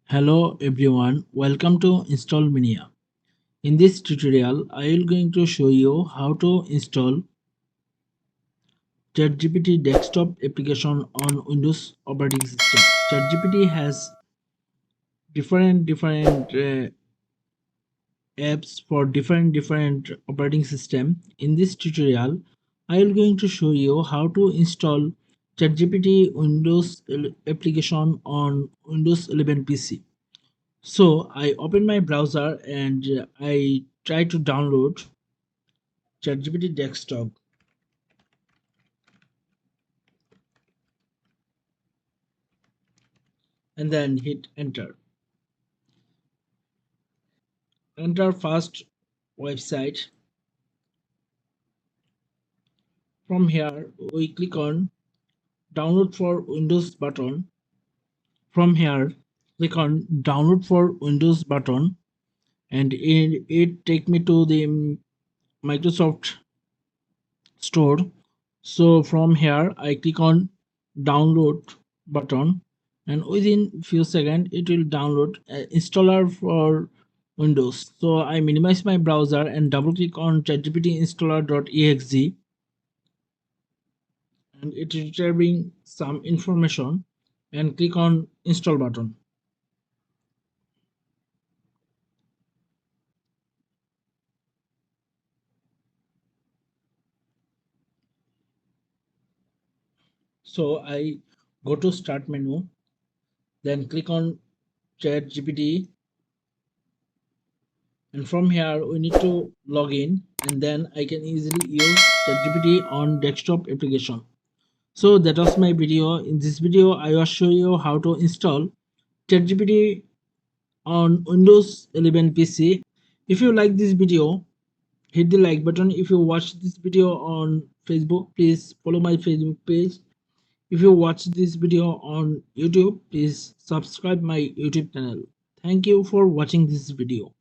Hello everyone, welcome to install Mania. In this tutorial, I will going to show you how to install ChatGPT Desktop application on Windows operating system. ChatGPT has different apps for different operating system. In this tutorial, I will going to show you how to install ChatGPT Windows application on Windows 11 PC. So I open my browser and I try to download ChatGPT Desktop and then hit enter. Enter first website. From here we click on download for Windows button. From here click on download for Windows button and it take me to the Microsoft store. So from here I click on download button and within few seconds it will download installer for Windows. So I minimize my browser and double click on ChatGPT installer.exe and it is retrieving some information and click on install button. So I go to start menu, then click on ChatGPT, and from here we need to log in and then I can easily use ChatGPT on desktop application. So that was my video. In this video I will show you how to install ChatGPT on Windows 11 PC. If you like this video, hit the like button. If you watch this video on Facebook, please follow my Facebook page. If you watch this video on YouTube, please subscribe my YouTube channel. Thank you for watching this video.